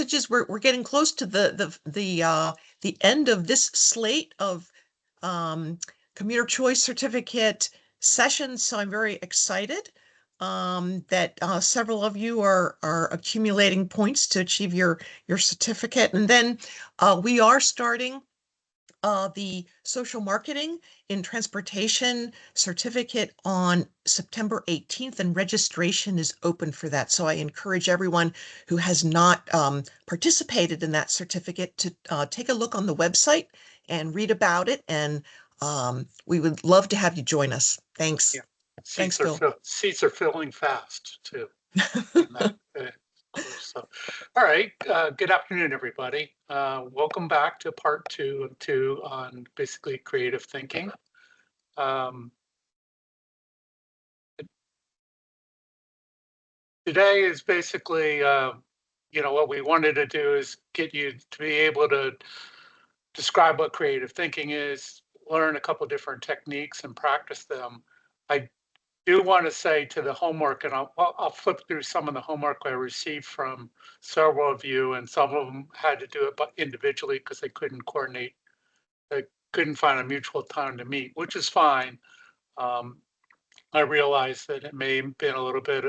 messages. We're getting close to the end of this slate of commuter choice certificate sessions, so I'm very excited that several of you are accumulating points to achieve your certificate. And then we are starting the social marketing in transportation certificate on September 18th, and registration is open for that. So I encourage everyone who has not participated in that certificate to take a look on the website and read about it. And we would love to have you join us. Thanks. Yeah. Thanks, Phil. Seats are filling fast too. So, all right. Good afternoon, everybody. Welcome back to part two on basically creative thinking. Today is basically, what we wanted to do is get you to be able to describe what creative thinking is, learn a couple different techniques and practice them. I do want to say to the homework, and I'll flip through some of the homework I received from several of you, and some of them had to do it individually because they couldn't coordinate, they couldn't find a mutual time to meet, which is fine. I realize that it may have been a little bit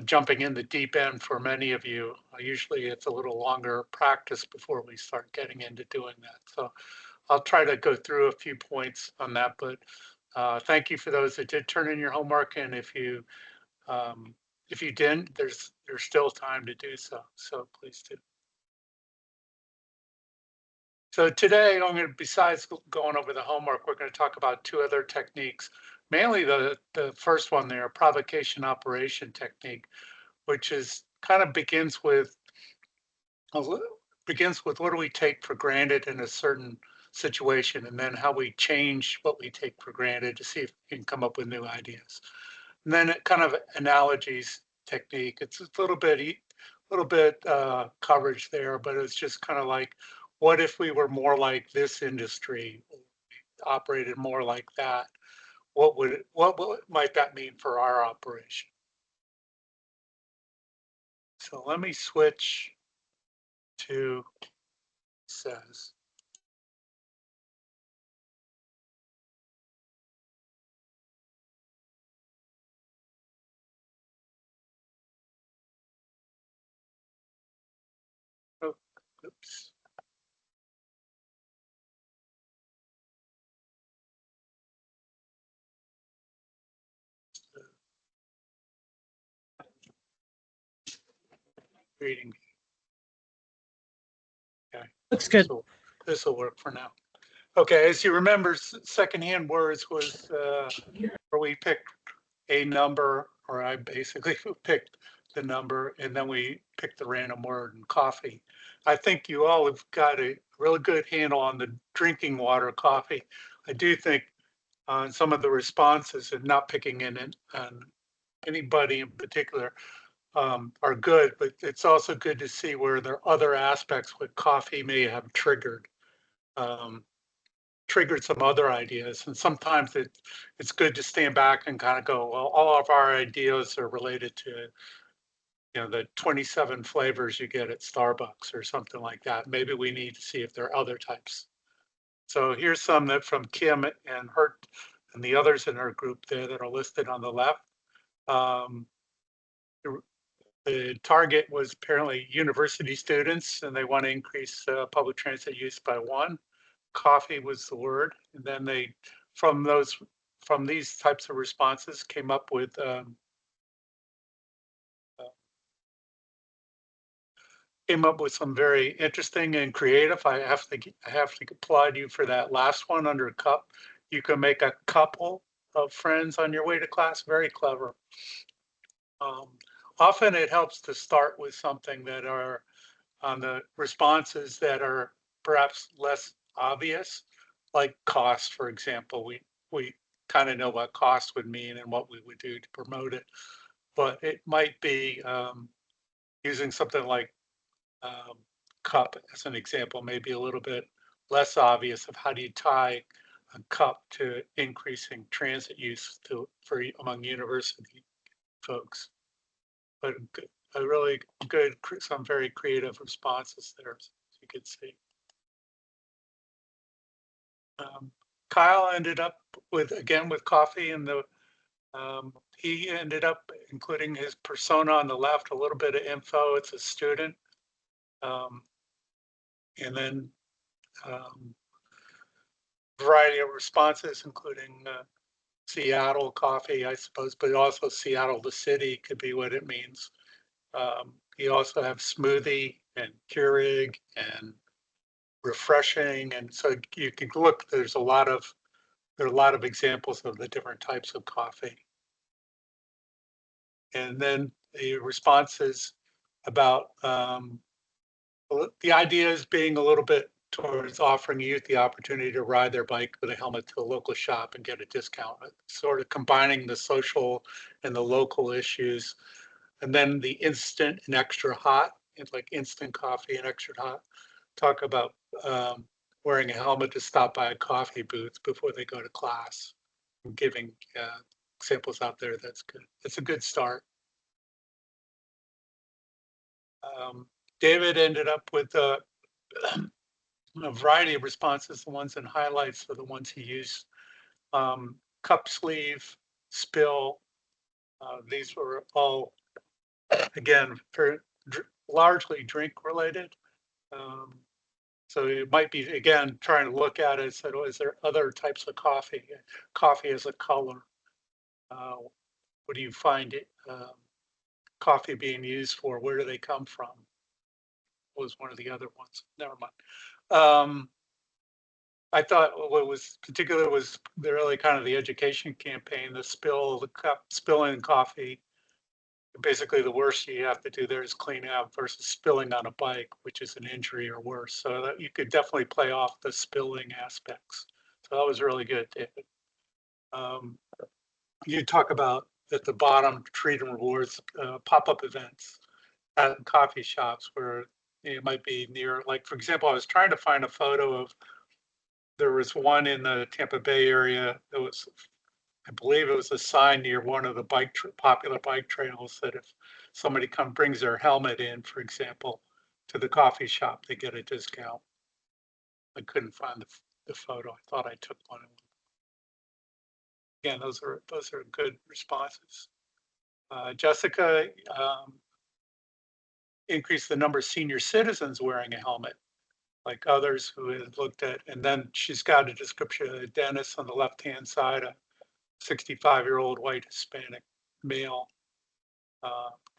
jumping in the deep end for many of you. Usually it's a little longer practice before we start getting into doing that. So I'll try to go through a few points on that, but thank you for those that did turn in your homework, and if you didn't, there's still time to do so. So please do. So today, besides going over the homework, we're going to talk about two other techniques. Mainly the first one there, provocation operation technique, which is kind of begins with what do we take for granted in a certain situation, and then how we change what we take for granted to see if we can come up with new ideas. And then it kind of analogies technique. It's a little bit coverage there, but it's just kind of like, what if we were more like this industry, operated more like that? What might that mean for our operation? So let me switch to says. Oh, oops. Reading. Okay. Looks good. This will work for now. Okay, as you remember, secondhand words was where we picked a number, or I basically picked the number, and then we picked the random word, and coffee. I think you all have got a really good handle on the drinking water coffee. I do think on some of the responses and not picking in on anybody in particular are good, but it's also good to see where there are other aspects what coffee may have triggered some other ideas. And sometimes it's good to stand back and kind of go, well, all of our ideas are related to the 27 flavors you get at Starbucks or something like that. Maybe we need to see if there are other types. So here's some that from Kim and Hurt and the others in our group there that are listed on the left. The target was apparently university students, and they want to increase public transit use by 1. Coffee was the word, and then they, from these types of responses, came up with some very interesting and creative. I have to applaud you for that last one under cup. You can make a couple of friends on your way to class. Very clever. Often it helps to start with something that are on the responses that are perhaps less obvious, like cost, for example. We kind of know what cost would mean and what we would do to promote it, but it might be using something like cup as an example, maybe a little bit less obvious of how do you tie a cup to increasing transit use among university folks. But a really good, some very creative responses there, as you can see. Kyle ended up again with coffee, and he ended up including his persona on the left, a little bit of info. It's a student, um, and then variety of responses, including Seattle coffee, I suppose, but also Seattle the city could be what it means. You also have smoothie and Keurig and refreshing, and so you can look. There are a lot of examples of the different types of coffee, and then the responses about the idea is being a little bit towards offering youth the opportunity to ride their bike with a helmet to a local shop and get a discount, sort of combining the social and the local issues. And then the instant and extra hot, it's like instant coffee and extra hot. Talk about um, wearing a helmet to stop by a coffee booth before they go to class. And giving examples out there, that's good. It's a good start. David ended up with a variety of responses. The ones in highlights are the ones he used. Cup sleeve, spill. These were all, again, largely drink related. Um, so it might be, again, trying to look at it and say, oh, is there other types of coffee? Coffee as a color. What do you find it? Coffee being used for? Where do they come from? Was one of the other ones. Never mind. I thought what was particular was really kind of the education campaign, the cup, spilling coffee. Basically, the worst you have to do there is clean out versus spilling on a bike, which is an injury or worse. So that you could definitely play off the spilling aspects. So that was really good, David. Um, you talk about at the bottom, treat and rewards, pop-up events at coffee shops where it might be near, like, for example, I was trying to find a photo of, there was one in the Tampa Bay area. It was, I believe it was a sign near one of the popular bike trails that if somebody brings their helmet in, for example, to the coffee shop, they get a discount. I couldn't find the photo. I thought I took one. Again, those are good responses. Jessica increased the number of senior citizens wearing a helmet, like others who had looked at, and then she's got a description of a dentist on the left-hand side, a 65-year-old white Hispanic male,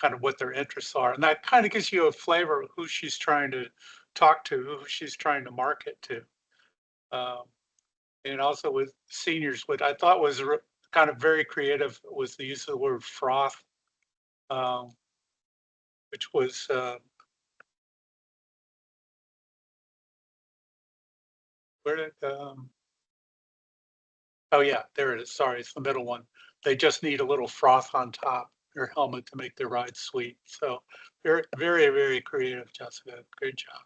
kind of what their interests are. And that kind of gives you a flavor of who she's trying to talk to, who she's trying to market to. Um, and also with seniors, what I thought was kind of very creative was the use of the word froth, um, which was where did oh yeah, there it is. Sorry, it's the middle one. They just need a little froth on top their helmet to make their ride sweet. So very, very, very creative, Jessica. Great job.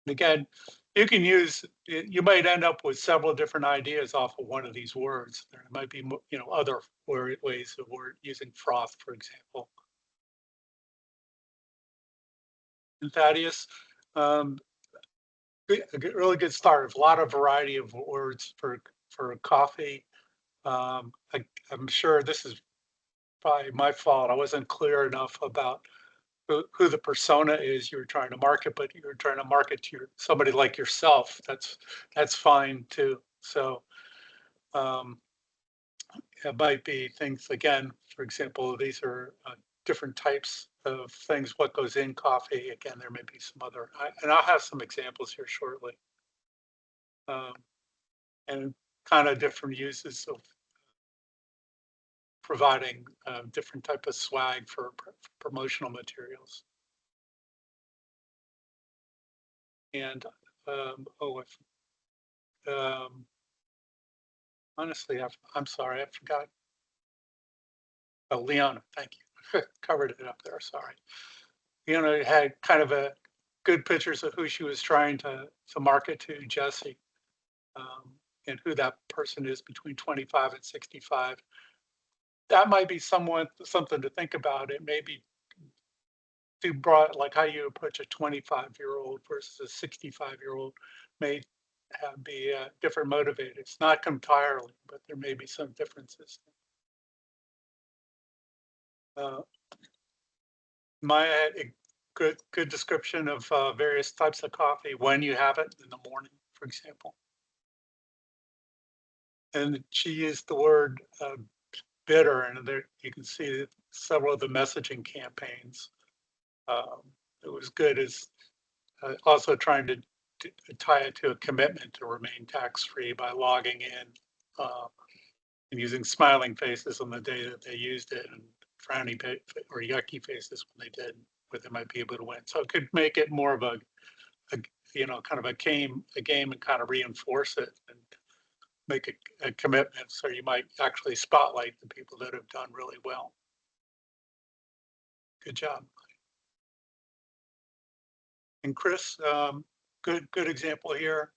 And again, you can use, you might end up with several different ideas off of one of these words. There might be, other ways of using froth, for example. And Thaddeus, um, a really good start. A lot of variety of words for coffee. I'm sure this is probably my fault. I wasn't clear enough about who the persona is you were trying to market, but you were trying to market to somebody like yourself. That's fine too. So um, it might be things again. For example, these are different types of things. What goes in coffee? Again, there may be some other, and I'll have some examples here shortly. Um, and kind of different uses of providing different type of swag for promotional materials. And um, honestly, I'm sorry, I forgot. Oh, Leona, thank you. Covered it up there. Sorry. Leona had kind of a good pictures of who she was trying to market to, Jesse, and who that person is between 25 and 65. that might be something to think about. It may be too broad, like how you approach a 25-year-old versus a 65-year-old may be different motivators. Not entirely, but there may be some differences. Uh, my a good description of various types of coffee when you have it in the morning, for example. And she used the word bitter, and there you can see several of the messaging campaigns. Um, it was good as also trying to tie it to a commitment to remain tax-free by logging in uh, and using smiling faces on the day that they used it, and frowny or yucky faces when they did, where they might be able to win. So it could make it more of a kind of a game and kind of reinforce it and make a commitment. So you might actually spotlight the people that have done really well. Good job. And Chris, good example here.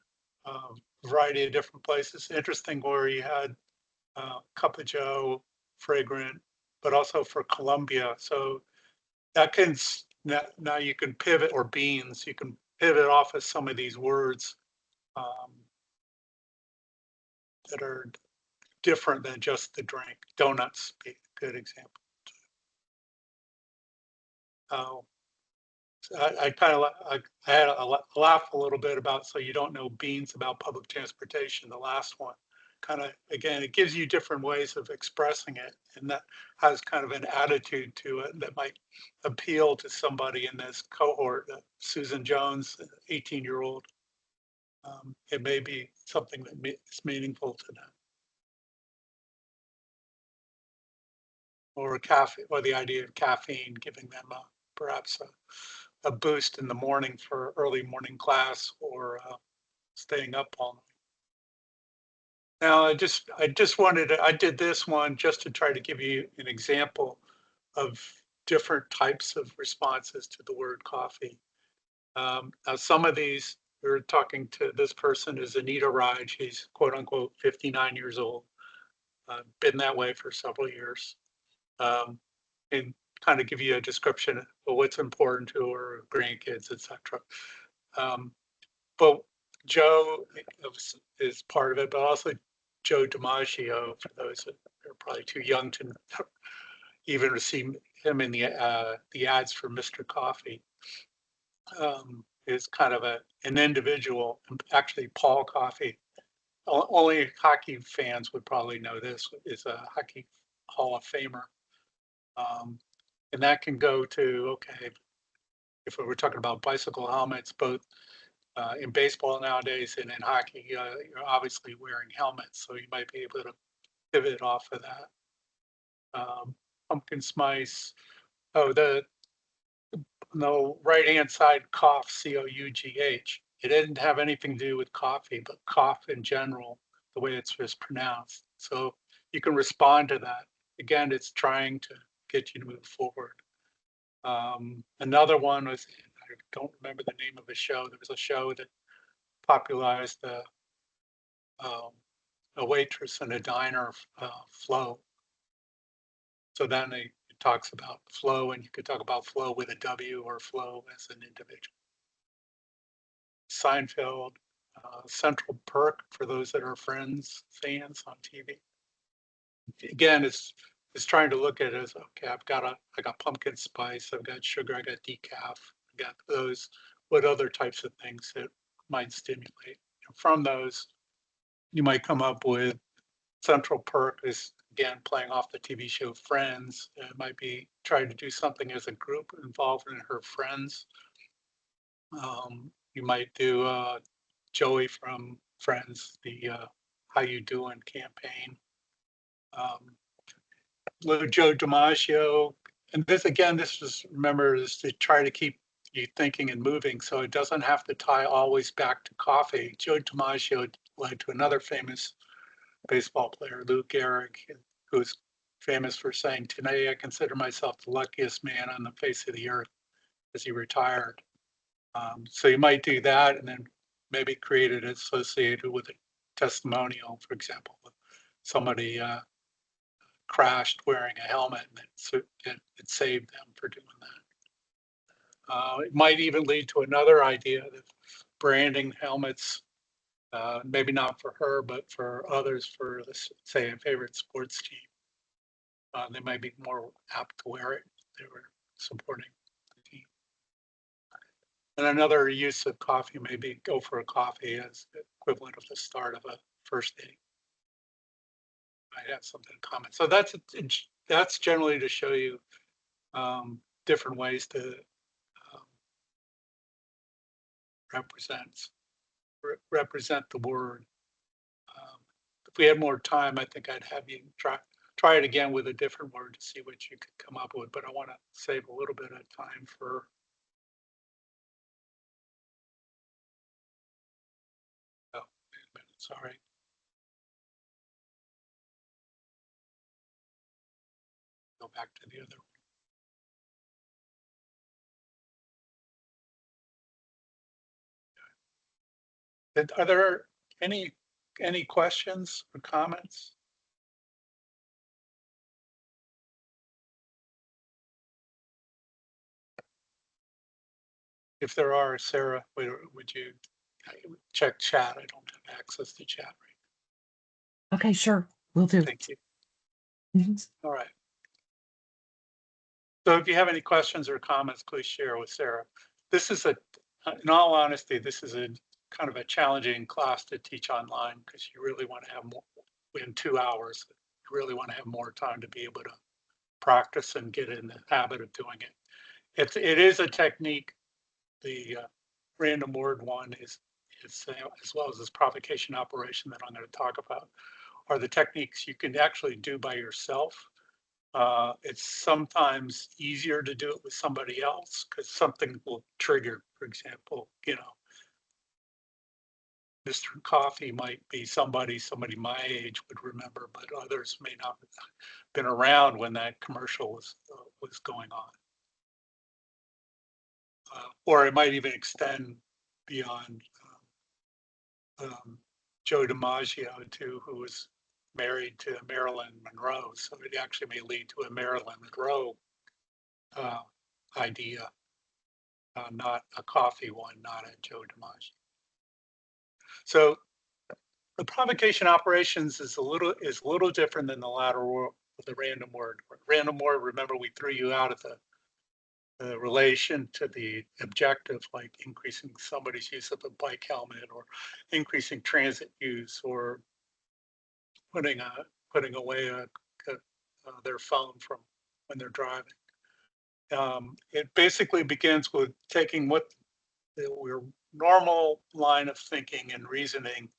Variety of different places. Interesting where you had Cup of Joe, fragrant, but also for Colombia. So that can now you can pivot, or beans. You can pivot off of some of these words um, that are different than just the drink. Donuts, be a good example. Uh, I kind of I had a laugh a little bit about, so you don't know beans about public transportation. The last one, kind of, again, it gives you different ways of expressing it, and that has kind of an attitude to it that might appeal to somebody in this cohort. Susan Jones, 18-year-old. It may be something that is meaningful to them, or caffeine, or the idea of caffeine giving them perhaps a boost in the morning for early morning class, or staying up all night. Now, I did this one just to try to give you an example of different types of responses to the word coffee. Now, some of these, we were talking to, this person is Anita Ride. She's quote unquote 59 years old, been that way for several years. Um, and kind of give you a description of what's important to her, grandkids, etc. But Joe is part of it, but also Joe DiMaggio, for those that are probably too young to even see him in the ads for Mr. Coffee, is kind of an individual. Actually, Paul Coffey, only hockey fans would probably know this, is a hockey Hall of Famer. Um, and that can go to, okay, if we were talking about bicycle helmets, both in baseball nowadays and in hockey, you're obviously wearing helmets, so you might be able to pivot off of that. Pumpkin spice. Oh, the right hand side, cough, COUGH. It didn't have anything to do with coffee, but cough in general, the way it's just pronounced. So you can respond to that. Again, it's trying to get you to move forward. Another one was, I don't remember the name of the show. There was a show that popularized a waitress in a diner, flow. So then it talks about flow, and you could talk about flow with a W or flow as an individual. Seinfeld, Central Perk for those that are Friends fans on TV. Again, it's trying to look at it as, okay, I got pumpkin spice, I've got sugar, I got decaf, I got those. What other types of things that might stimulate? And from those, you might come up with Central Perk is, again, playing off the TV show Friends. It might be trying to do something as a group involved in her friends. You might do Joey from Friends, the How You Doing campaign. Little Joe DiMaggio. And this, again, this was, remember, is to try to keep you thinking and moving, so it doesn't have to tie always back to coffee. Joe DiMaggio led to another famous baseball player, Lou Gehrig, who's famous for saying, "Today I consider myself the luckiest man on the face of the earth," as he retired. So you might do that, and then maybe create it associated with a testimonial, for example, somebody crashed wearing a helmet, and it saved them for doing that. It might even lead to another idea that branding helmets, maybe not for her, but for others, for say a favorite sports team. They might be more apt to wear it. They were supporting the team. And another use of coffee may be go for a coffee as the equivalent of the start of a first date. I have something in common. So that's generally to show you different ways to um, represent represent the word. If we had more time, I think I'd have you try it again with a different word to see what you could come up with. But I want to save a little bit of time for. Oh, wait a minute. Sorry. Go back to the other. Are there any questions or comments? If there are, Sarah, would you check chat? I don't have access to chat right Okay, sure. Will now. do. Thank you. Mhm. All right. So if you have any questions or comments, please share with Sarah. This is in all honesty, this is a kind of a challenging class to teach online because you really want to have more in 2 hours. You really want to have more time to be able to practice and get in the habit of doing it. It is a technique. The random word one is as well as this provocation operation that I'm going to talk about are the techniques you can actually do by yourself. It's sometimes easier to do it with somebody else because something will trigger, for example, Mr. Coffee might be somebody my age would remember, but others may not have been around when that commercial was going on. Or it might even extend beyond Joe DiMaggio too, who was married to Marilyn Monroe. So it actually may lead to a Marilyn Monroe uh, idea, not a coffee one, not a Joe DiMaggio. So the provocation operations is a little different than the lateral the random word. Random word, remember we threw you out at the relation to the objective, like increasing somebody's use of a bike helmet or increasing transit use or putting away their phone from when they're driving. It basically begins with taking what your normal line of thinking and reasoning,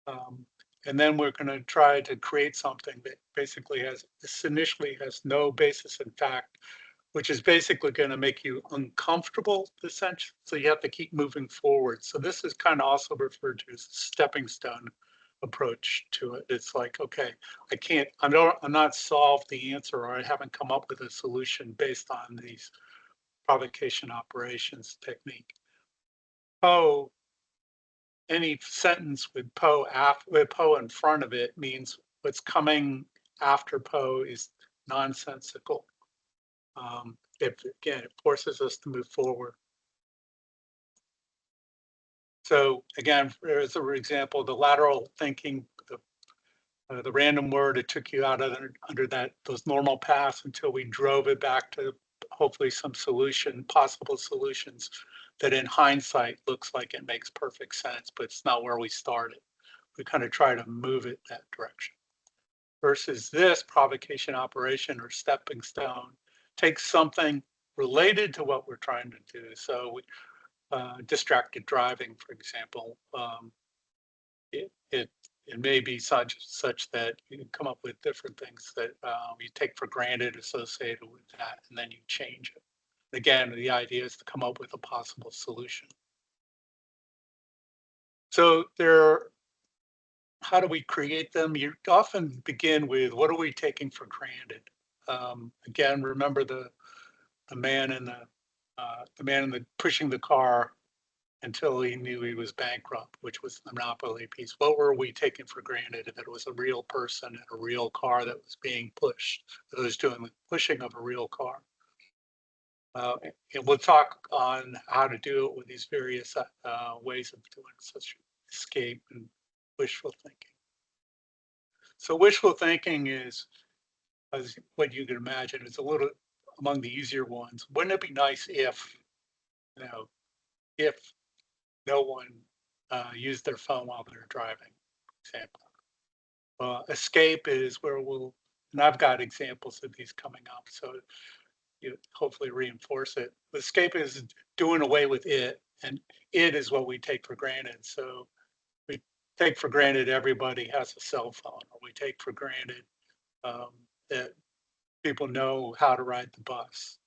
um, and then we're going to try to create something that basically this initially has no basis in fact, which is basically going to make you uncomfortable, essentially. So you have to keep moving forward. So this is kind of also referred to as a stepping stone approach to it. It's like, okay, I'm not solved the answer, or I haven't come up with a solution based on these provocation operations technique. Poe, any sentence with Poe in front of it means what's coming after Poe is nonsensical. Again, it forces us to move forward. So again, as an example, the lateral thinking, the random word, it took you out under those normal paths until we drove it back to hopefully some possible solutions that in hindsight looks like it makes perfect sense, but it's not where we started. We kind of try to move it that direction. Versus this provocation operation or stepping stone takes something related to what we're trying to do. So distracted driving, for example, it, it it may be such that you can come up with different things that you take for granted associated with that, and then you change it. Again, the idea is to come up with a possible solution. So how do we create them? You often begin with what are we taking for granted? Again, remember the man in the pushing the car until he knew he was bankrupt, which was the monopoly piece. What were we taking for granted? That it was a real person and a real car that was being pushed, that was doing the pushing of a real car. And we'll talk on how to do it with these various ways of doing such escape and wishful thinking. So wishful thinking is, as what you can imagine, it's a little among the easier ones. Wouldn't it be nice if, you know, if no one used their phone while they're driving, for example. Escape is where we'll, and I've got examples of these coming up, so you hopefully reinforce it. Escape is doing away with it, and it is what we take for granted. So we take for granted everybody has a cell phone, or we take for granted that people know how to ride the bus,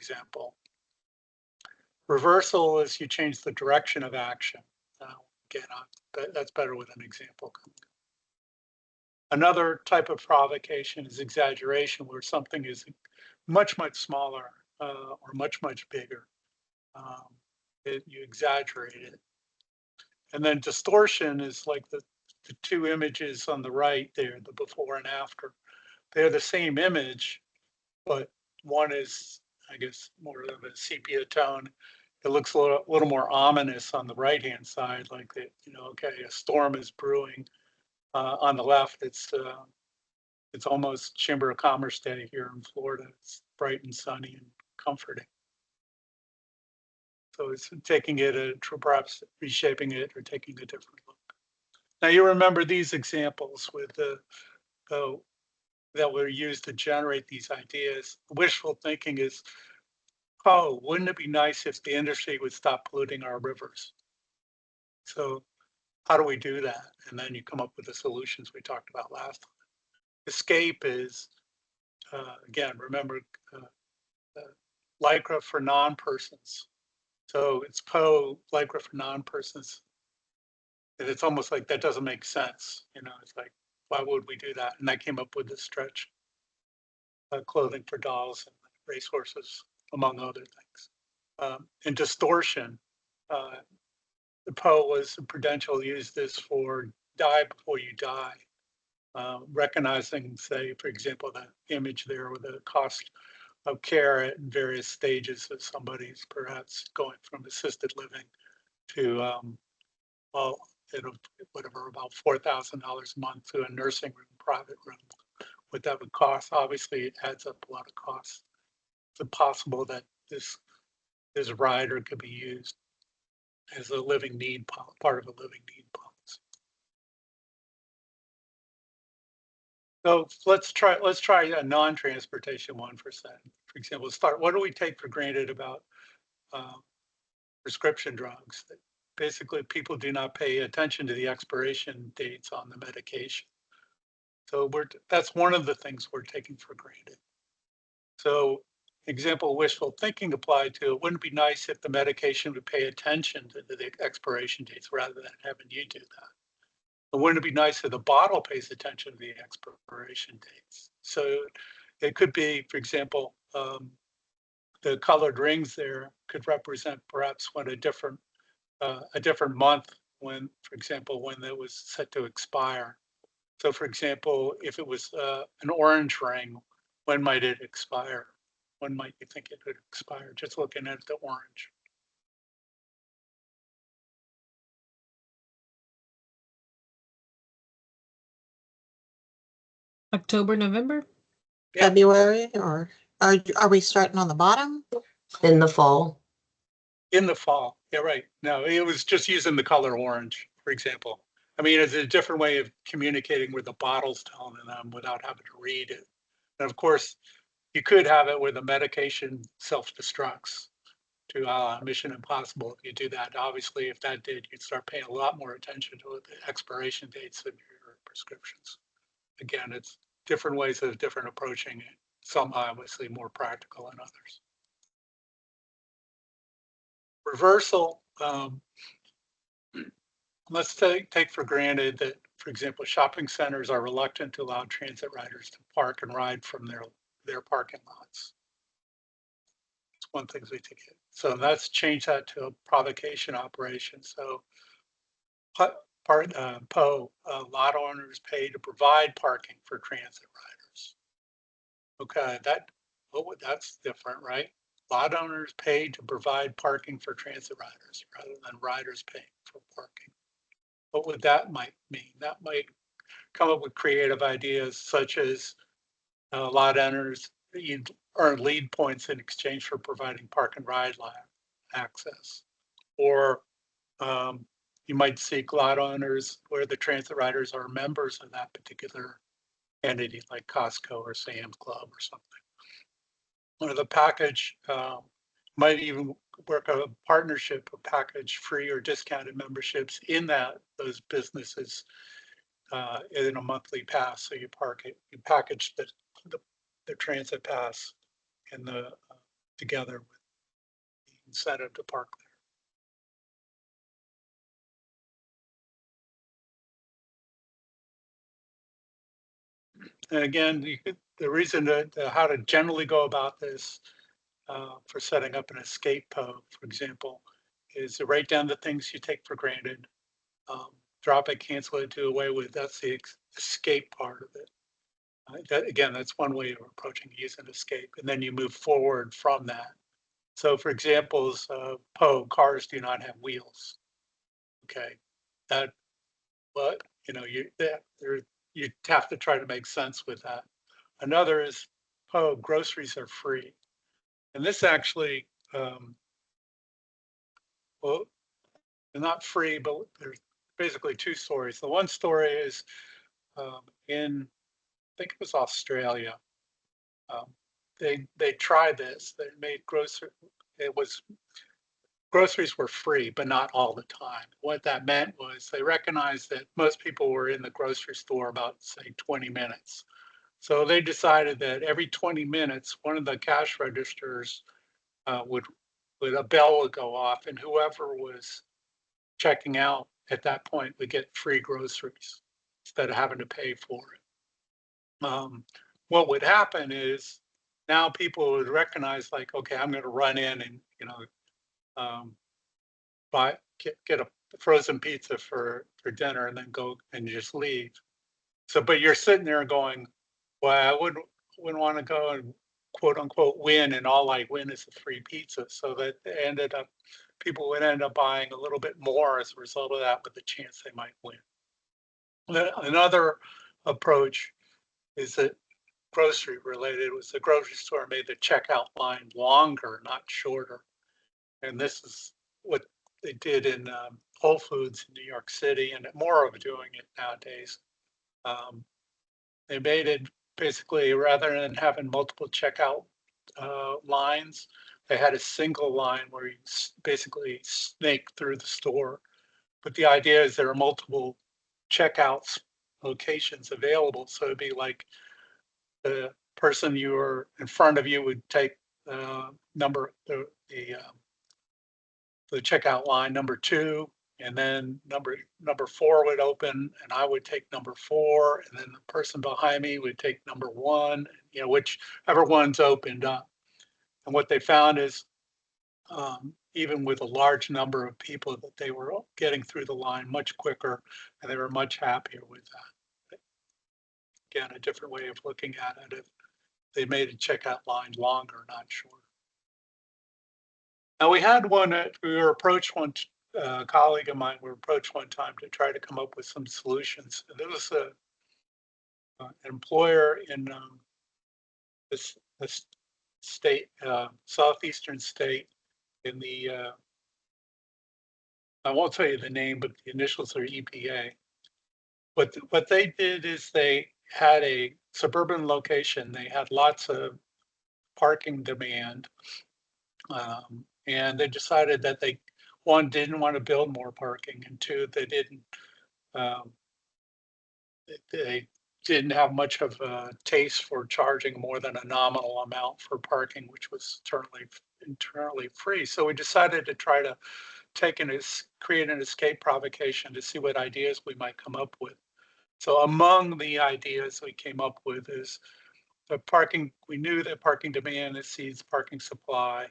example. Reversal is you change the direction of action. Again, that's better with an example. Another type of provocation is exaggeration, where something is much, much smaller or much, much bigger. You exaggerate it. And then distortion is like the two images on the right there, the before and after. They're the same image, but one is, I guess, more of a sepia tone. It looks a little more ominous on the right-hand side, like that, okay, a storm is brewing. On the left, it's almost Chamber of Commerce Day here in Florida. It's bright and sunny and comforting. So it's taking it, perhaps reshaping it or taking a different look. Now you remember these examples with that were used to generate these ideas. Wishful thinking is, oh, wouldn't it be nice if the industry would stop polluting our rivers? So how do we do that? And then you come up with the solutions we talked about last time. Escape is, again, remember, Lycra for non-persons. So it's Lycra for non-persons. And it's almost like that doesn't make sense. It's like, why would we do that? And I came up with this stretch clothing for dolls and racehorses, among other things. And distortion, the Poe was Prudential used this for die before you die. Recognizing, say, for example, that image there with the cost of care at various stages of somebody's perhaps going from assisted living to, whatever, about $4,000 a month to a nursing room, private room. What that would cost, obviously, it adds up a lot of costs. It's possible that this rider could be used as a living need, part of a living need policy. So let's try a non-transportation one for a second. For example, what do we take for granted about prescription drugs? That basically people do not pay attention to the expiration dates on the medication. So that's one of the things we're taking for granted. So example, wishful thinking applied to it. Wouldn't it be nice if the medication would pay attention to the expiration dates rather than having you do that? But wouldn't it be nice if the bottle pays attention to the expiration dates? So it could be, for example, the colored rings there could represent perhaps when a different month when, for example, when it was set to expire. So, for example, if it was an orange ring, when might it expire? When might you think it would expire? Just looking at the orange. October, November? Yeah. February, or are we starting on the bottom? In the fall. In the fall. Yeah, right. No, it was just using the color orange, for example. I mean, it's a different way of communicating with the bottle's telling them without having to read it. And of course, you could have it where the medication self-destructs to Mission Impossible. If you do that, obviously, if that did, you'd start paying a lot more attention to the expiration dates of your prescriptions. Again, it's different ways of different approaching it. Some obviously more practical than others. Reversal, let's take for granted that, for example, shopping centers are reluctant to allow transit riders to park and ride from their parking lots. one thing we take it. So let's change that to a provocation operation. So lot owners pay to provide parking for transit riders. Okay, that's different, right? Lot owners pay to provide parking for transit riders rather than riders paying for parking. What would that might mean? That might come up with creative ideas such as lot owners, you earn lead points in exchange for providing park and ride access. Or you might seek lot owners where the transit riders are members of that particular entity, like Costco or Sam's Club or something. Or the package might even work a partnership, a package free or discounted memberships in those businesses in a monthly pass. So you package the transit pass and together with the incentive to park there. And again, the reason how to generally go about this for setting up an escape PO, for example, is to write down the things you take for granted, drop it, cancel it, do away with. That's the escape part of it. Again, that's one way of approaching using escape, and then you move forward from that. So, for examples, PO, cars do not have wheels. Okay, that, but you have to try to make sense with that. Another is PO, groceries are free, and this actually, well, they're not free, but there's basically two stories. The one story is in, I think it was Australia. Um, they tried this. They made groceries were free, but not all the time. What that meant was they recognized that most people were in the grocery store about, say, 20 minutes. So they decided that every 20 minutes, one of the cash registers would a bell would go off, and whoever was checking out at that point would get free groceries instead of having to pay for it. What would happen is now people would recognize, like, okay, I'm going to run in and um, get a frozen pizza for dinner and then go and just leave. So, but you're sitting there going, well, I wouldn't want to go and quote unquote win, and all I win is a free pizza. So that people would end up buying a little bit more as a result of that, with the chance they might win. Another approach is that grocery related was the grocery store made the checkout line longer, not shorter. And this is what they did in Whole Foods in New York City, and more of doing it nowadays. They made it basically, rather than having multiple checkout lines, they had a single line where you basically snake through the store. But the idea is there are multiple checkouts locations available. So it'd be like the person you were in front of you would take the checkout line number 2, and then number 4 would open, and I would take number 4, and then the person behind me would take number 1, whichever one's opened up. And what they found is even with a large number of people, that they were getting through the line much quicker, and they were much happier with that. Again, a different way of looking at it. If they made a checkout line longer, not shorter. Now, we had one that we were approached one colleague of mine were approached one time to try to come up with some solutions. And there was an employer in this state, southeastern state, in the I won't tell you the name, but the initials are EPA. What they did is they had a suburban location. They had lots of parking demand, and they decided that they, one, didn't want to build more parking, and two, um, they didn't have much of a taste for charging more than a nominal amount for parking, which was internally free. So we decided to try to create an escape provocation to see what ideas we might come up with. So among the ideas we came up with is the parking. We knew that parking demand exceeds parking supply.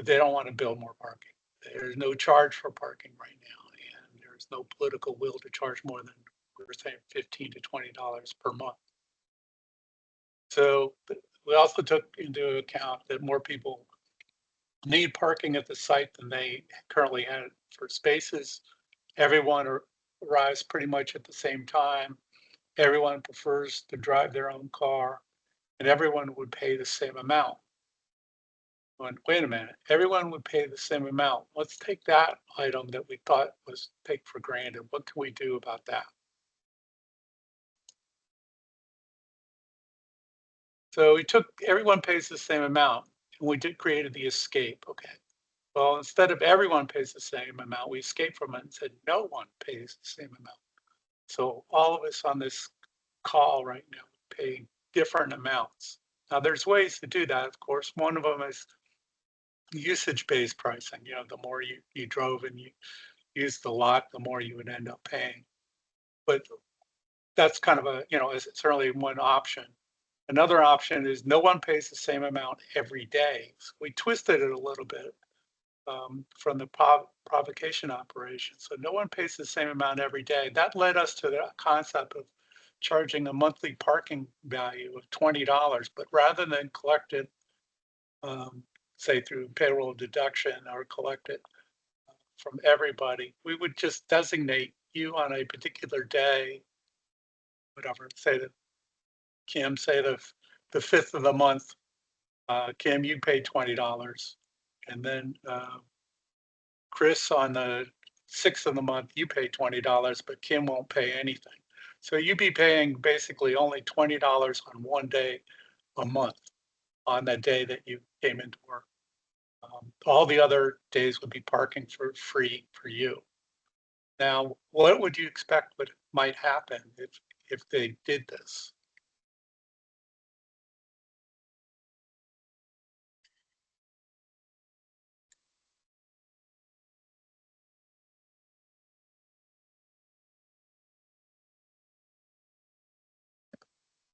but they don't want to build more parking. There's no charge for parking right now, and there's no political will to charge more than, we're saying, $15 to $20 per month. So we also took into account that more people need parking at the site than they currently had for spaces. Everyone arrives pretty much at the same time. Everyone prefers to drive their own car, and everyone would pay the same amount. Wait a minute, everyone would pay the same amount. Let's take that item that we thought was take for granted. What can we do about that? So we took, everyone pays the same amount, and we created the escape. Okay. Well, instead of everyone pays the same amount, we escaped from it and said no one pays the same amount. So all of us on this call right now pay different amounts. Now there's ways to do that, of course. One of them is usage-based pricing. You know, the more you drove and you used the lot, the more you would end up paying. But that's kind of a, you know, it's certainly one option. Another option is no one pays the same amount every day. So we twisted it a little bit from the provocation operation. So no one pays the same amount every day. That led us to the concept of charging a monthly parking value of $20, but rather than collect it, say through payroll deduction or collect it from everybody, we would just designate you on a particular day, whatever, say that Kim, say the 5th of the month, Kim, you pay $20. And then Chris, on the 6th of the month, you pay $20, but Kim won't pay anything. So you'd be paying basically only $20 on one day a month on that day that you came into work. All the other days would be parking for free for you. Now, what would you expect what might happen if they did this?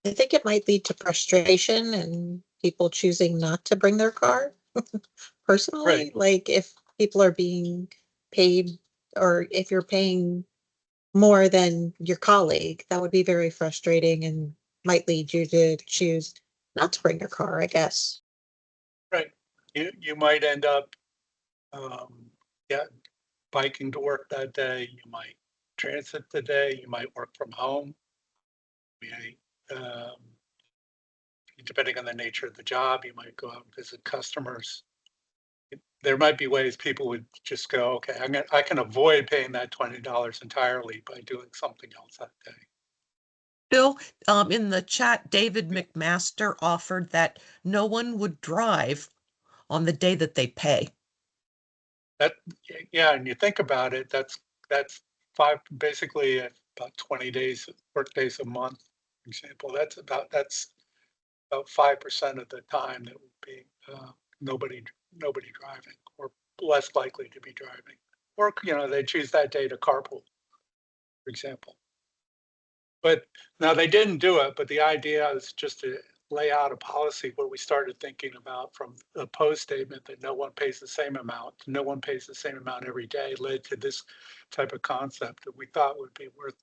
I think it might lead to frustration and people choosing not to bring their car. Personally, Right. like if people are being paid or if you're paying more than your colleague, that would be very frustrating and might lead you to choose not to bring your car, I guess. Right. You might end up, yeah, biking to work that day. You might transit the day. You might work from home. You might, depending on the nature of the job, you might go out and visit customers. There might be ways people would just go, okay, I can avoid paying that $20 entirely by doing something else that day. Bill, in the chat, David McMaster offered that no one would drive on the day that they pay. That, yeah, and you think about it, that's basically about 20 days, work days a month, for example. That's about 5% of the time that would be nobody driving, or less likely to be driving, or they choose that day to carpool, for example. But now they didn't do it, but the idea is just to lay out a policy where we started thinking about, from the post statement that no one pays the same amount, no one pays the same amount every day, led to this type of concept that we thought would be worth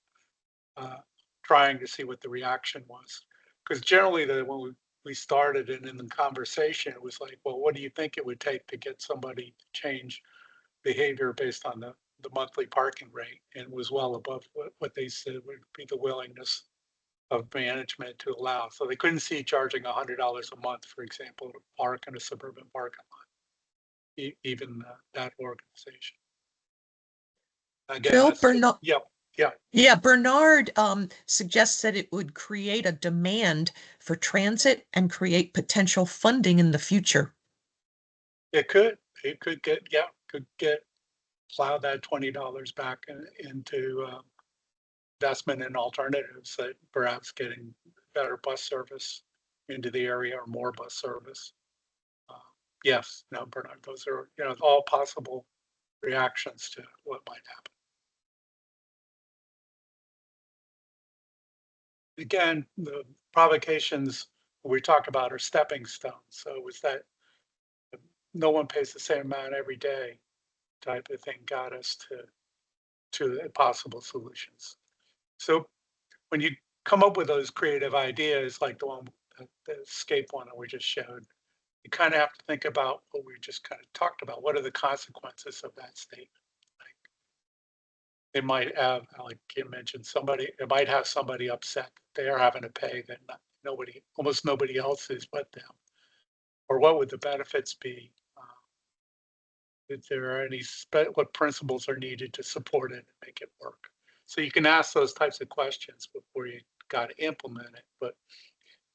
trying to see what the reaction was. Because generally, when we started and in the conversation, it was like, well, what do you think it would take to get somebody to change behavior based on the monthly parking rate? And was well above what they said would be the willingness of management to allow. So they couldn't see charging $100 a month, for example, to park in a suburban parking lot, even that organization. Again, Bill, that's, Bernard, yeah, yeah. yeah, Bernard suggests that it would create a demand for transit and create potential funding in the future. It could plow that $20 back into investment in alternatives, that perhaps getting better bus service into the area or more bus service. Yes, no, Bernard, those are, all possible reactions to what might happen. Again, the provocations we talk about are stepping stones. So was that no one pays the same amount every day type of thing got us to possible solutions. So when you come up with those creative ideas, like the escape one that we just showed, you kind of have to think about what we just kind of talked about. What are the consequences of that statement? Like it might have, like Kim mentioned, it might have somebody upset that they are having to pay that almost nobody else is but them. Or what would the benefits be? If there are what principles are needed to support it and make it work? So you can ask those types of questions before you got to implement it. But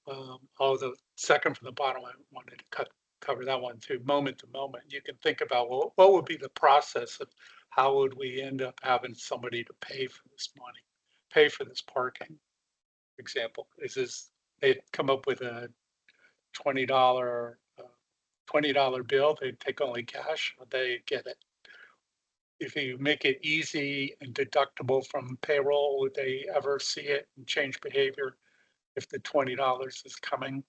the second from the bottom, I wanted to cover that one too. Moment to moment, you can think about, well, what would be the process of how would we end up having somebody to pay for this money, pay for this parking? For example, they come up with a $20 $20 bill, they take only cash, they get it. If you make it easy and deductible from payroll, would they ever see it and change behavior if the $20 is coming?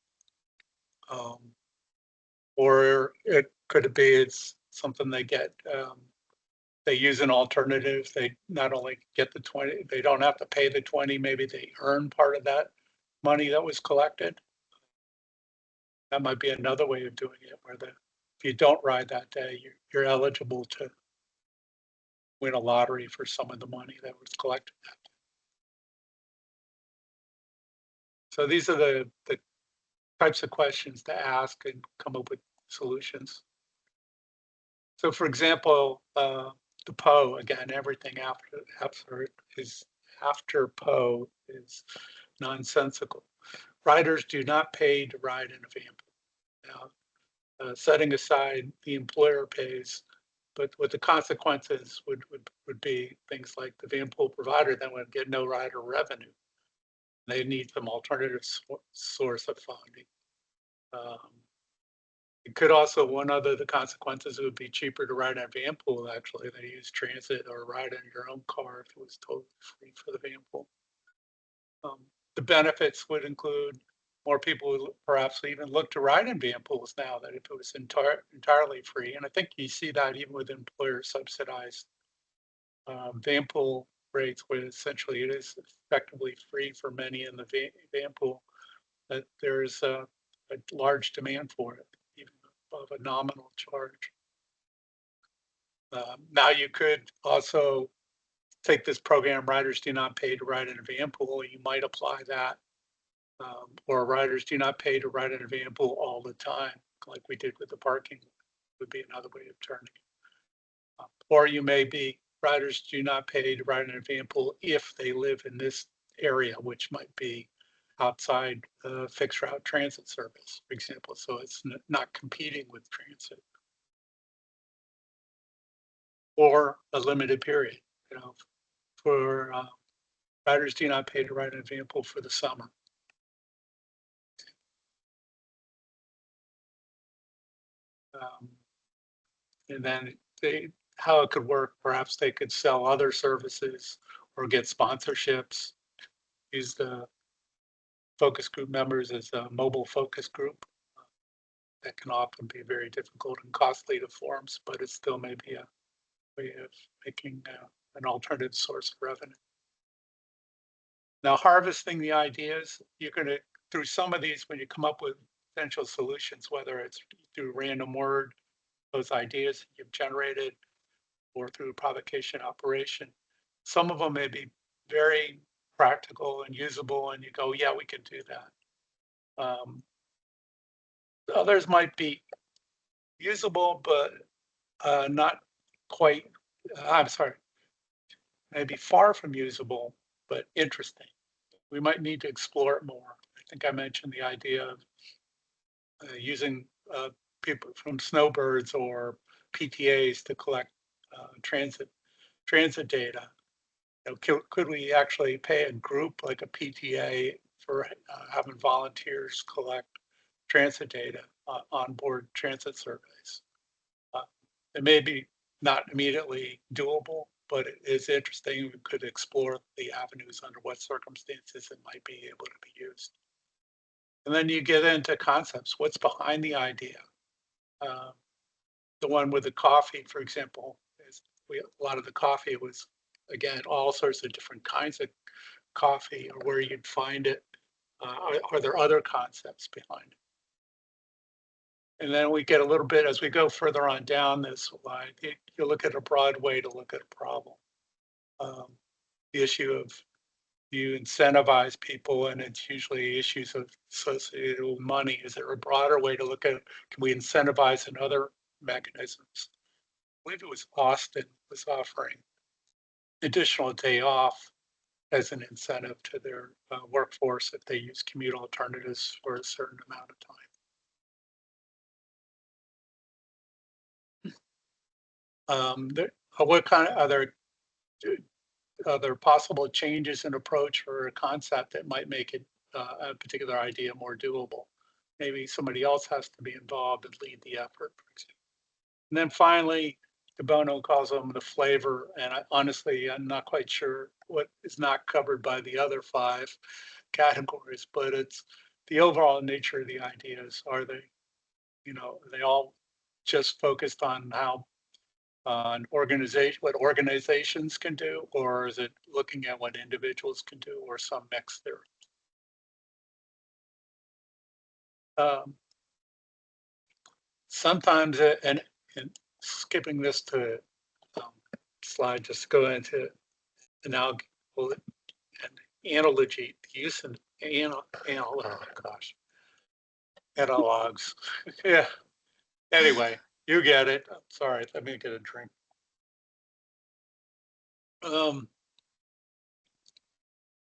Or it could be it's something they get. They use an alternative. They not only get the 20, they don't have to pay the 20. Maybe they earn part of that money that was collected. That might be another way of doing it, where if you don't ride that day, you're eligible to win a lottery for some of the money that was collected that day. So these are the types of questions to ask and come up with solutions. So for example, the PO, again, everything after PO is nonsensical. Riders do not pay to ride in a van pool. Now, setting aside the employer pays, but what the consequences would be things like the van pool provider then would get no rider revenue. They need some alternative source of funding. It could also, the consequences would be cheaper to ride in a van pool, actually, than use transit or ride in your own car if it was totally free for the van pool. The benefits would include more people would perhaps even look to ride in van pools now than if it was entirely free. And I think you see that even with employer subsidized van pool rates, where essentially it is effectively free for many in the van pool, that there's a large demand for it, even above a nominal charge. Now you could also take this program, riders do not pay to ride in a van pool. You might apply that, or riders do not pay to ride in a van pool all the time, like we did with the parking, would be another way of turning it. Or you may be, riders do not pay to ride in a van pool if they live in this area, which might be outside fixed route transit service, for example. So it's not competing with transit. Or a limited period, for riders do not pay to ride in a van pool for the summer. And then how it could work, perhaps they could sell other services or get sponsorships, use the focus group members as a mobile focus group. That can often be very difficult and costly to form, but it still may be a way of making an alternative source of revenue. Now, harvesting the ideas, you're going to, through some of these, when you come up with potential solutions, whether it's through random word, those ideas you've generated, or through provocation operation, some of them may be very practical and usable, and you go, yeah, we could do that. Others might be usable, but not quite, I'm sorry, maybe far from usable, but interesting. We might need to explore it more. I think I mentioned the idea of using people from snowbirds or PTAs to collect transit data. Could we actually pay a group like a PTA for having volunteers collect transit data on board transit surveys? It may be not immediately doable, but it is interesting. We could explore the avenues under what circumstances it might be able to be used. And then you get into concepts. What's behind the idea? the one with the coffee, for example, is a lot of the coffee was, again, all sorts of different kinds of coffee or where you'd find it. Are there other concepts behind it? And then we get a little bit, as we go further on down this line, you look at a broad way to look at a problem. The issue of you incentivize people, and it's usually issues associated with money. Is there a broader way to look at it? Can we incentivize in other mechanisms? I believe it was Austin was offering additional day off as an incentive to their workforce if they use commute alternatives for a certain amount of time. What kind of other possible changes in approach or a concept that might make it a particular idea more doable? Maybe somebody else has to be involved and lead the effort, for example. And then finally, De Bono calls them the flavor. And honestly, I'm not quite sure what is not covered by the other 5 categories, but it's the overall nature of the ideas. Are they, are they all just focused on how an organization, what organizations can do, or is it looking at what individuals can do, or some mix there? Sometimes, and skipping this to slide, just go into an analogy, the use of oh gosh, analogs. Yeah. Anyway, you get it. Sorry, let me get a drink.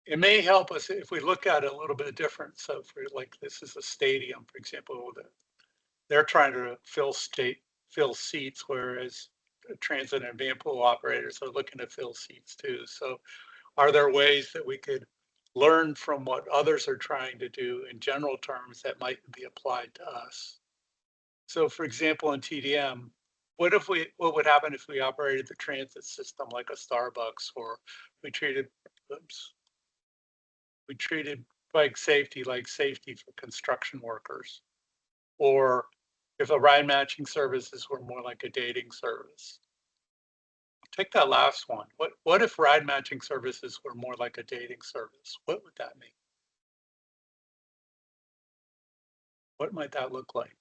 It may help us if we look at it a little bit different. So for like, this is a stadium, for example, they're trying to fill seats, whereas transit and van pool operators are looking to fill seats too. So are there ways that we could learn from what others are trying to do in general terms that might be applied to us? So for example, in TDM, what would happen if we operated the transit system like a Starbucks, or we treated bike safety like safety for construction workers? Or if a ride matching services were more like a dating service? Take that last one. What if ride matching services were more like a dating service? What would that mean? What might that look like?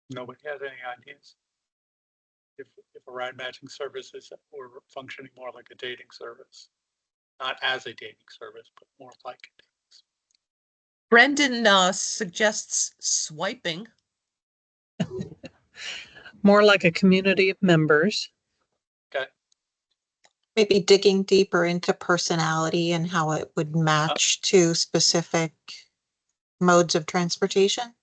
Nobody has any ideas? If a ride matching services were functioning more like a dating service, not as a dating service, but more like it. Brendan suggests swiping. More like a community of members. Okay. Maybe digging deeper into personality and how it would match to specific modes of transportation.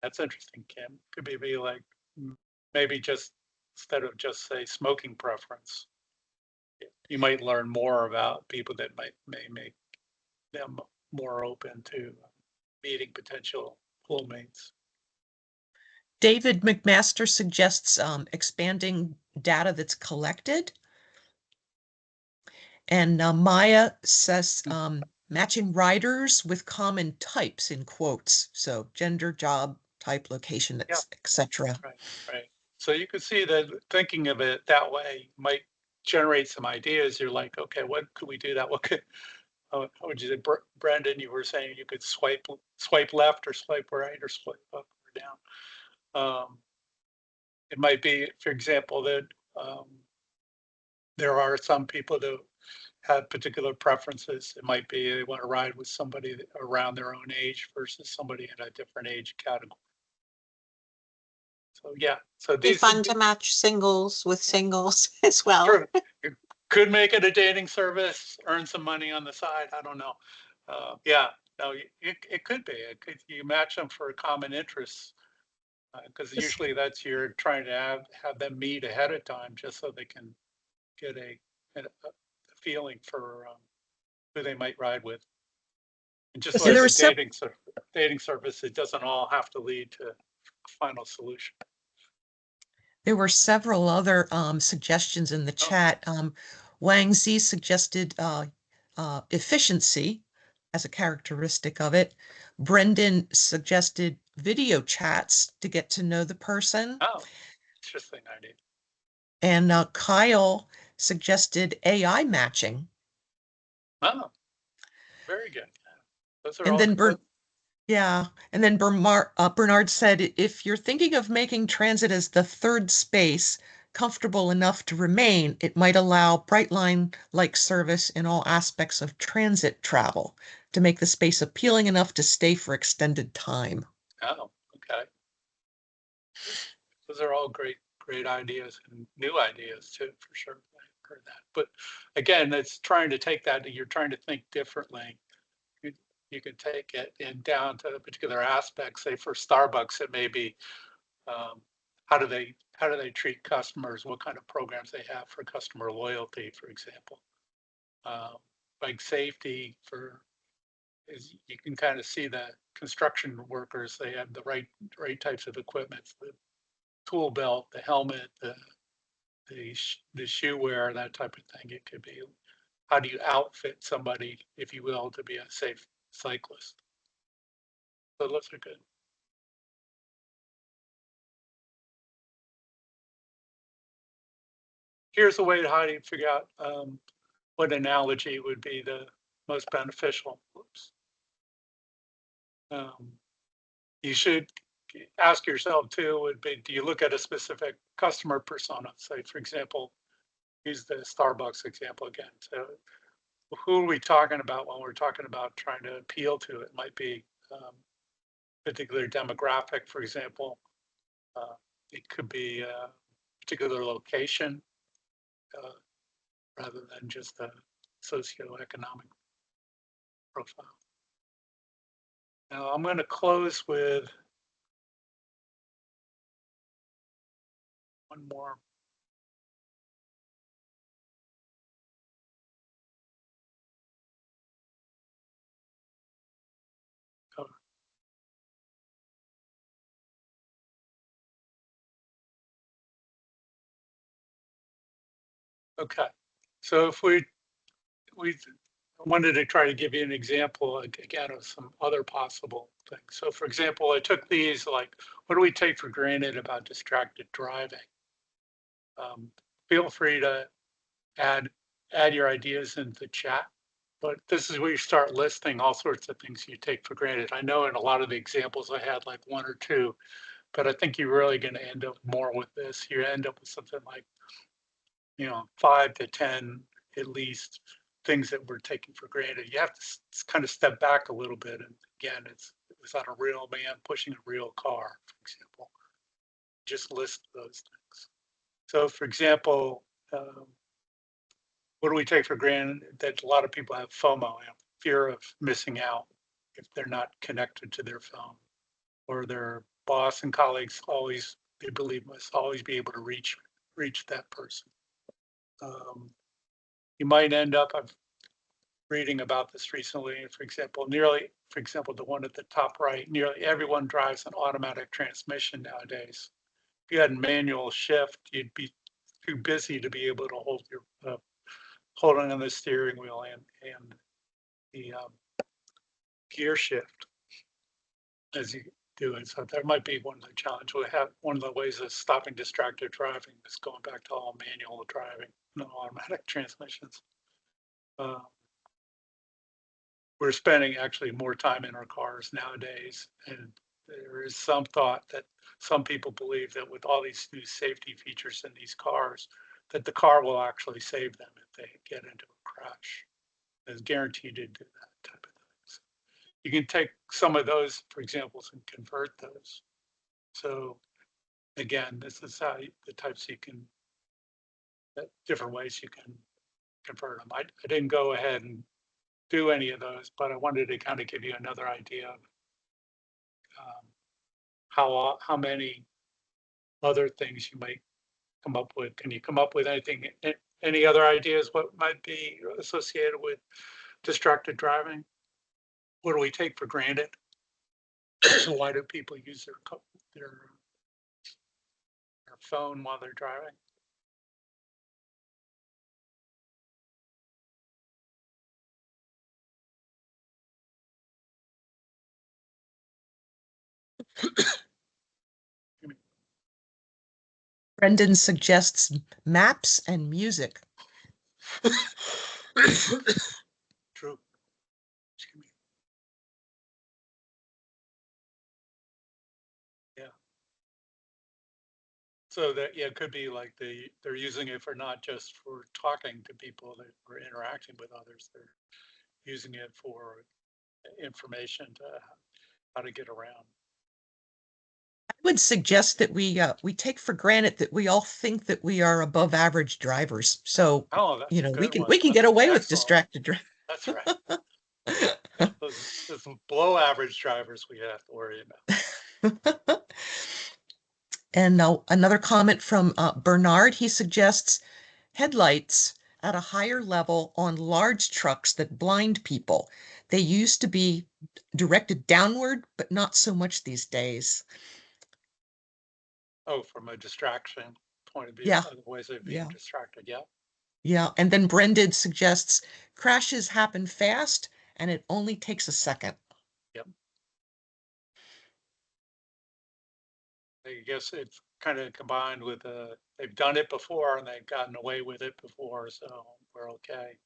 That's interesting, Kim. Could be like, maybe just instead of just say smoking preference, you might learn more about people that may make them more open to meeting potential poolmates. David McMaster suggests expanding data that's collected. And Maya says matching riders with common types in quotes. So gender, job, type, location, etc. Right. So you could see that thinking of it that way might generate some ideas. You're like, okay, what could we do that? What could, how would you say, Brendan, you were saying you could swipe left or swipe right or swipe up or down. It might be, for example, that there are some people that have particular preferences. It might be they want to ride with somebody around their own age versus somebody in a different age category. So yeah, so Be these fun to match singles with singles as well. True. You could make it a dating service, earn some money on the side. I don't know. Yeah, no, it could be. You match them for common interests, because usually that's you're trying to have them meet ahead of time just so they can get a feeling for who they might ride with. And just So like there the were some, dating service, it doesn't all have to lead to a final solution. there were several other suggestions in the Oh. chat. Wang Zi suggested efficiency as a characteristic of it. Brendan suggested video chats to get to know the person. Oh, interesting idea. And Kyle suggested AI matching. Oh, very good. Those are And all then good. Bernard said, if you're thinking of making transit as the third space comfortable enough to remain, it might allow Brightline-like service in all aspects of transit travel to make the space appealing enough to stay for extended time. Oh, okay. Those are all great ideas and new ideas too, for sure. I heard that. But again, it's trying to take that, you're trying to think differently. You can take it in down to particular aspects. Say for Starbucks, it may be how do they treat customers? What kind of programs they have for customer loyalty, for example. Like safety is you can kind of see the construction workers. They have the right types of equipment, the tool belt, the helmet, the shoe wear, that type of thing. It could be how do you outfit somebody, if you will, to be a safe cyclist. So those are good. Here's a way to how do you figure out what analogy would be the most beneficial. Oops. You should ask yourself too, would be, do you look at a specific customer persona? Say, for example, use the Starbucks example again. So who are we talking about when we're talking about trying to appeal to? It might be particular demographic, for example. It could be a particular location rather than just a socioeconomic profile. Now I'm going to close with one more. Oh. Okay, so if we wanted to try to give you an example again of some other possible things. So for example, I took these like, what do we take for granted about distracted driving? Feel free to add your ideas into the chat, but this is where you start listing all sorts of things you take for granted. I know in a lot of the examples I had like one or two, but I think you're really going to end up more with this. You end up with something like, 5 to 10 at least things that we're taking for granted. You have to kind of step back a little bit. And again, it was not a real man pushing a real car, for example. Just list those things. So for example, what do we take for granted? That a lot of people have FOMO, fear of missing out if they're not connected to their phone, or their boss and colleagues they believe must always be able to reach that person. You might end up, I'm reading about this recently, for example, the one at the top right, nearly everyone drives an automatic transmission nowadays. If you had a manual shift, you'd be too busy to be able to hold your holding on the steering wheel and the gear shift as you do it. So that might be one of the challenges. We have one of the ways of stopping distracted driving is going back to all manual driving, no automatic transmissions. We're spending actually more time in our cars nowadays, and there is some thought that some people believe that with all these new safety features in these cars, that the car will actually save them if they get into a crash. It's guaranteed to do that type of things. You can take some of those, for examples, and convert those. So again, this is how the types you can, different ways you can convert them. I didn't go ahead and do any of those, but I wanted to kind of give you another idea of how many other things you might come up with. Can you come up with anything, any other ideas what might be associated with distracted driving? what do we take for granted? Why do people use their phone while they're driving? Brendan suggests maps and music. True. Excuse me. Yeah. So that, yeah, it could be like they're using it for not just for talking to people that are interacting with others. They're using it for information to how to get around. I would suggest that we take for granted that we all think that we are above average drivers. So, Oh, that's a we good can one. we can get away with Excellent. distracted driving. That's right. Those below average drivers we have to worry about. And another comment from Bernard, he suggests headlights at a higher level on large trucks that blind people. They used to be directed downward, but not so much these days. Oh, from a distraction point of view, Yeah, other ways of being yeah, distracted. Yeah. yeah. And then Brendan suggests crashes happen fast and it only takes a second. Yep. I guess it's kind of combined with they've done it before and they've gotten away with it before, so we're okay.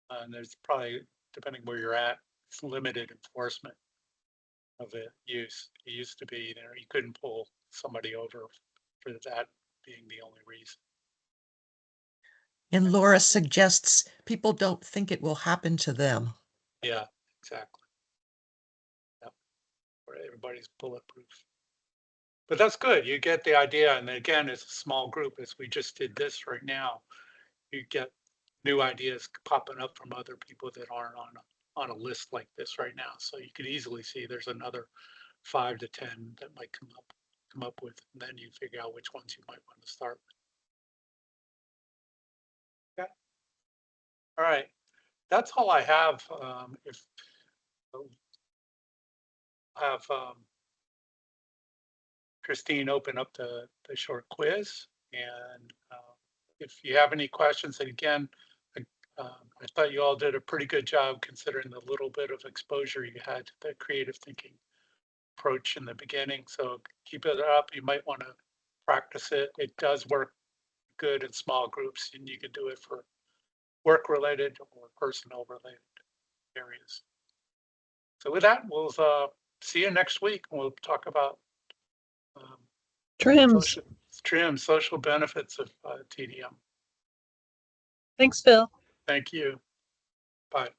And there's probably, depending where you're at, it's limited enforcement of it use. It used to be, you couldn't pull somebody over for that being the only reason. And Laura suggests people don't think it will happen to them. Yeah, exactly. Yep. Where everybody's bulletproof. But that's good. You get the idea. And again, it's a small group, as we just did this right now. You get new ideas popping up from other people that aren't on a list like this right now. So you could easily see there's another 5 to 10 that might come up with, and then you figure out which ones you might want to start with. Okay. All right. That's all I have. If have Christine open up the short quiz, and if you have any questions, and again, I thought you all did a pretty good job considering the little bit of exposure you had to the creative thinking approach in the beginning. So keep it up. You might want to practice it. It does work good in small groups, and you can do it for work related or personnel related areas. So with that, we'll see you next week. We'll talk about um, Trims. social benefits of TDM. Thanks, Phil. Thank you. Bye.